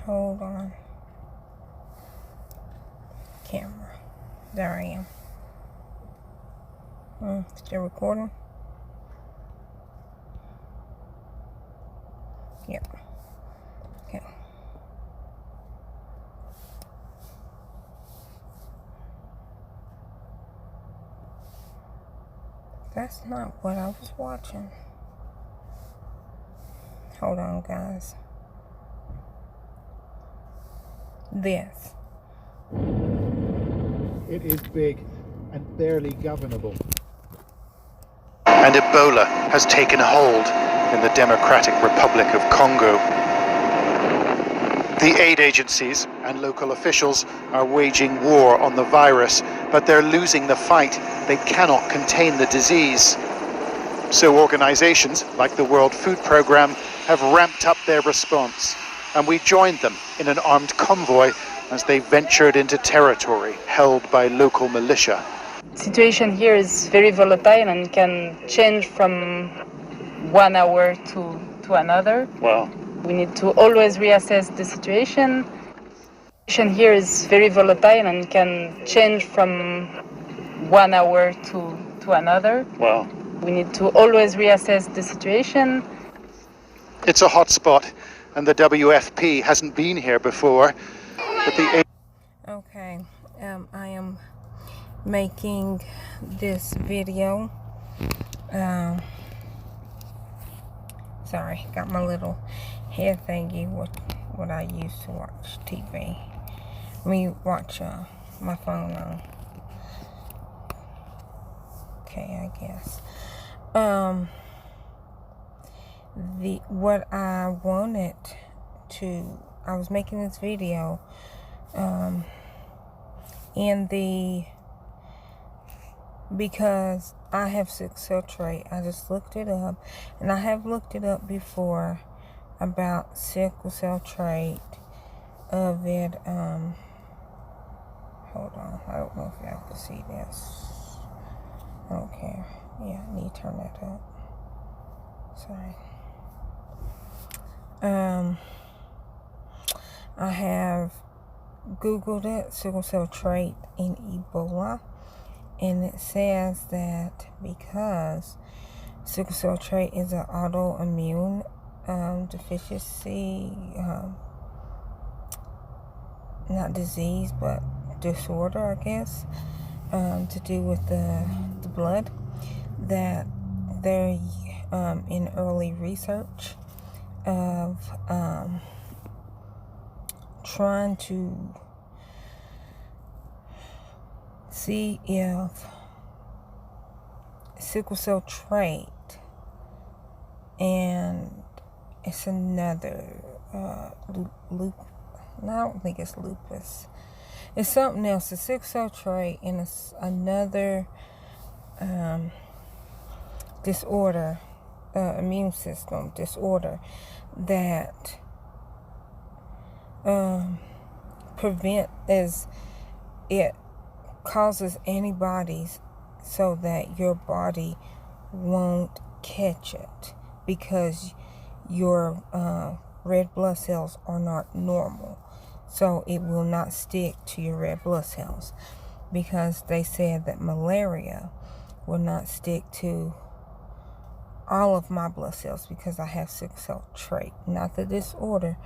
Hold on. Camera. There I am. Still recording? Yep. Okay. That's not what I was watching. Hold on, guys. This. It is big and barely governable. And Ebola has taken hold in the Democratic Republic of Congo. The aid agencies and local officials are waging war on the virus, but they're losing the fight. They cannot contain the disease. So organizations like the World Food Programme have ramped up their response, and we joined them in an armed convoy as they ventured into territory held by local militia. The situation here is very volatile and can change from 1 hour to another. Wow. We need to always reassess the situation. The situation here is very volatile and can change from 1 hour to another. Wow. We need to always reassess the situation. It's a hot spot, and the WFP hasn't been here before. But the Okay, I am making this video. Sorry, got my little head thingy, what I use to watch TV. Watch my phone on. Okay, I guess. What I wanted to, I was making this video, because I have sickle cell trait. I just looked it up, and I have looked it up before about sickle cell trait of it. Hold on, I don't know if y'all can see this. I don't care. Yeah, I need to turn that up. Sorry. I have Googled it, sickle cell trait and Ebola, and it says that because sickle cell trait is an autoimmune deficiency, not disease, but disorder, I guess, to do with the blood, that they're in early research of trying to see if sickle cell trait and it's another I don't think it's lupus. It's something else. The sickle cell trait and it's another disorder, immune system disorder that it causes antibodies so that your body won't catch it because your red blood cells are not normal. So it will not stick to your red blood cells, because they said that malaria will not stick to all of my blood cells because I have sickle cell trait, not the disorder.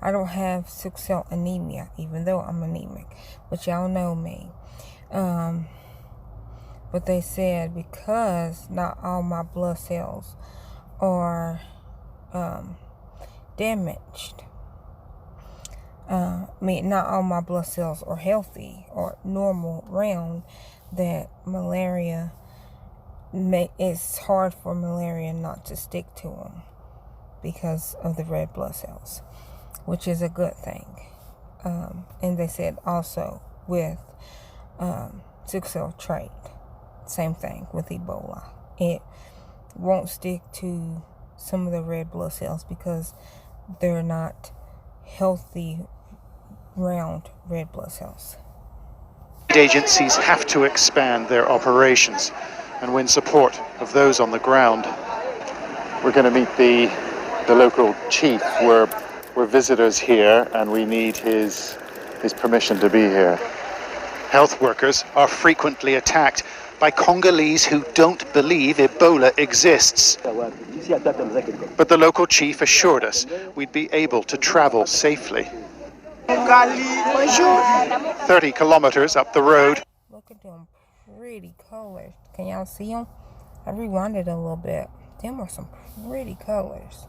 I don't have sickle cell anemia, even though I'm anemic, but y'all know me. But they said because not all my blood cells are damaged. Not all my blood cells are healthy or normal round, that malaria it's hard for malaria not to stick to them because of the red blood cells, which is a good thing. And they said also with sickle cell trait, same thing with Ebola. It won't stick to some of the red blood cells because they're not healthy round red blood cells. agencies have to expand their operations and win support of those on the ground. We're going to meet the The local chief, we're visitors here and we need his permission to be here. Health workers are frequently attacked by Congolese who don't believe Ebola exists. But the local chief assured us we'd be able to travel safely. 30 kilometers up the road. Look at them pretty colors. Can y'all see them? I rewinded a little bit. Them are some pretty colors.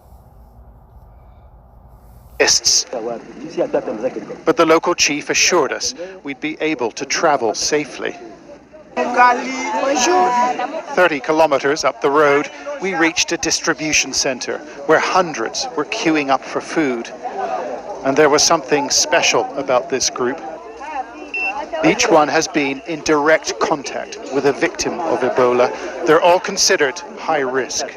But the local chief assured us we'd be able to travel safely. 30 kilometers up the road, we reached a distribution center where hundreds were queuing up for food. And there was something special about this group. Each one has been in direct contact with a victim of Ebola. They're all considered high risk.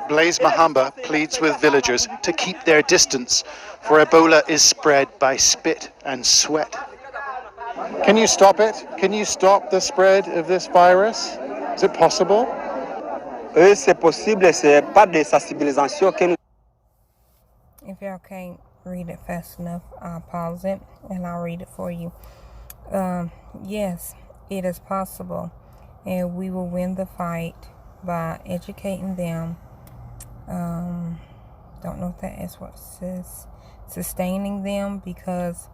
Blaise Mahamba pleads with villagers to keep their distance, for Ebola is spread by spit and sweat. Can you stop it? Can you stop the spread of this virus? Is it possible? C'est possible, c'est pas de sensibilisation que nous. If y'all can't read it fast enough, I'll pause it and I'll read it for you. Yes, it is possible, and we will win the fight by educating them. Don't know if that is what it says. Sustaining them, because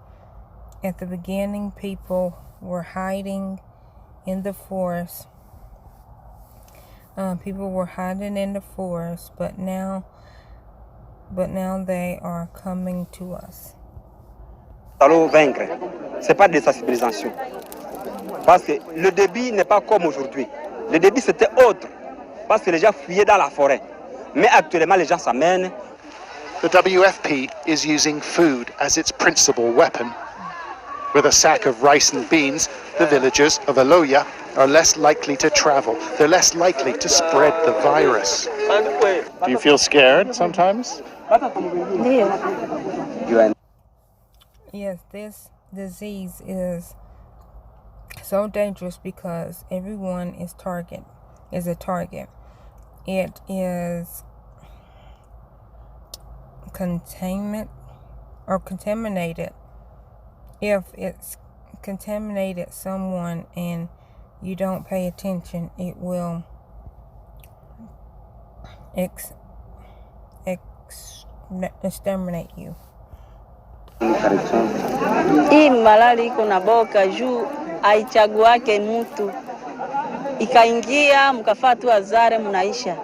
at the beginning people were hiding in the forest. People were hiding in the forest, but now they are coming to us. Allons vaincre. C'est pas de sensibilisation. Parce que le début n'est pas comme aujourd'hui. Le début c'était autre. Parce que les gens fuyaient dans la forêt. Mais actuellement les gens s'amènent. The WFP is using food as its principal weapon. With a sack of rice and beans, the villagers of Aloya are less likely to travel. They're less likely to spread the virus. Do you feel scared sometimes? Yes, this disease is so dangerous because everyone is a target. It is contaminated. If it's contaminated someone and you don't pay attention, it will exterminate you. Hii malali iko na boka juu haichaguake mtu, ikaingia mkafaa tu azare mnaisha.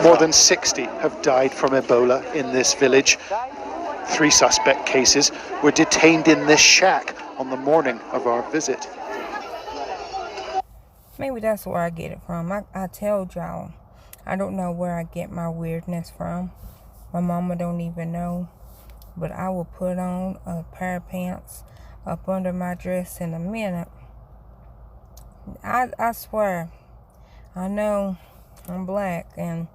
More than 60 have died from Ebola in this village. 3 suspect cases were detained in this shack on the morning of our visit. Maybe that's where I get it from. I told y'all, I don't know where I get my weirdness from. My mama don't even know. But I will put on a pair of pants up under my dress in a minute. I swear, I know I'm black and,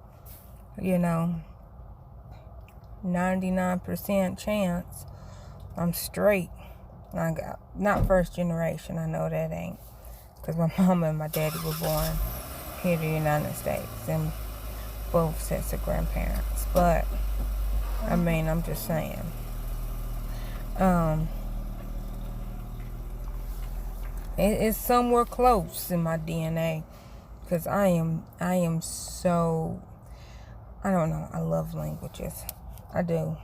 99% chance I'm straight. I got, not first generation, I know that ain't. Because my mama and my daddy were born here in the United States and both sets of grandparents. But, I'm just saying. It's somewhere close in my DNA. Because I am so, I don't know, I love languages. I do.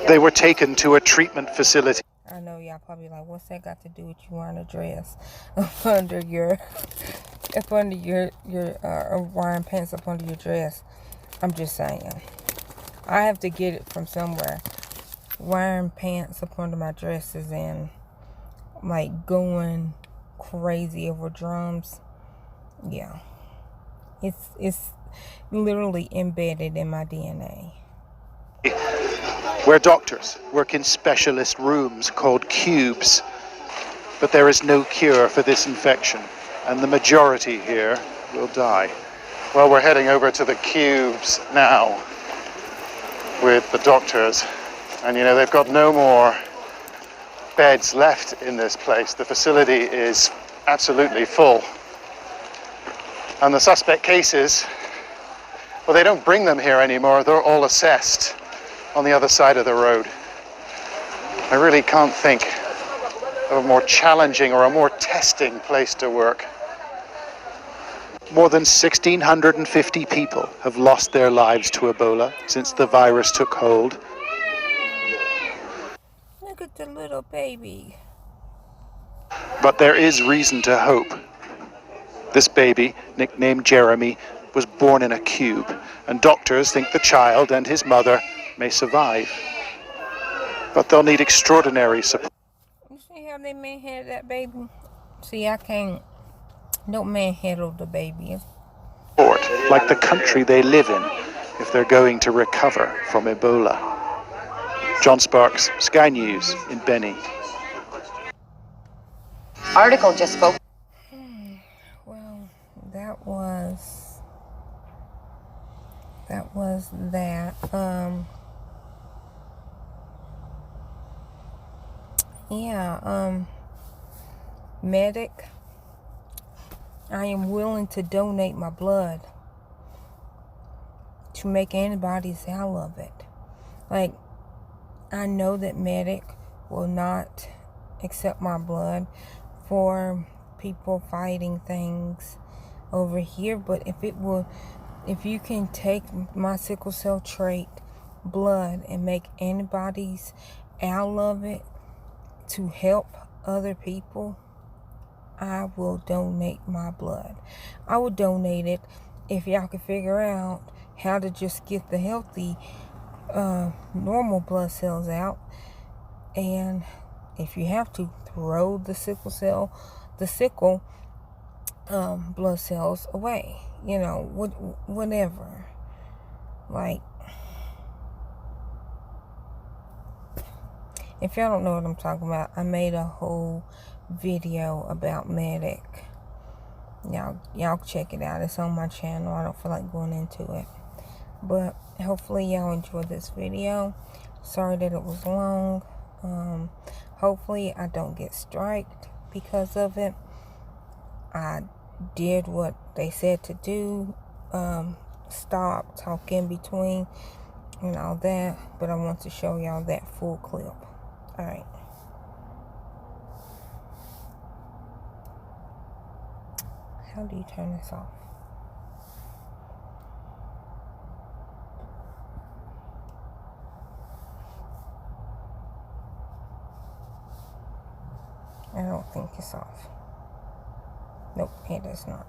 They were taken to a treatment facility. I know y'all probably like, what's that got to do with you wearing a dress up under your wearing pants up under your dress? I'm just saying. I have to get it from somewhere. Wearing pants up under my dresses and like going crazy over drums. Yeah. It's literally embedded in my DNA. Where doctors work in specialist rooms called cubes. But there is no cure for this infection, and the majority here will die. Well, we're heading over to the cubes now with the doctors, and they've got no more beds left in this place. The facility is absolutely full. And the suspect cases, well, they don't bring them here anymore. They're all assessed on the other side of the road. I really can't think of a more challenging or a more testing place to work. More than 1,650 people have lost their lives to Ebola since the virus took hold. Look at the little baby. But there is reason to hope. This baby, nicknamed Jeremy, was born in a cube, and doctors think the child and his mother may survive. But they'll need extraordinary support. You see how they manhandled that baby? See, I can't. Don't manhandle the baby. Like the country they live in, if they're going to recover from Ebola. John Sparks, Sky News in Beni. Article just spoke. Well, that was that. Medic, I am willing to donate my blood to make antibodies out of it. Like, I know that medic will not accept my blood for people fighting things over here, but if you can take my sickle cell trait blood and make antibodies out of it to help other people, I will donate my blood. I will donate it if y'all can figure out how to just get the healthy normal blood cells out, and if you have to, throw the sickle blood cells away, whatever. Like, if y'all don't know what I'm talking about, I made a whole video about medic. Y'all check it out. It's on my channel. I don't feel like going into it, but hopefully y'all enjoyed this video. Sorry that it was long. Hopefully I don't get striked because of it. I did what they said to do. Stop, talk in between, and all that, but I want to show y'all that full clip. Alright. How do you turn this off? I don't think it's off. Nope, it is not.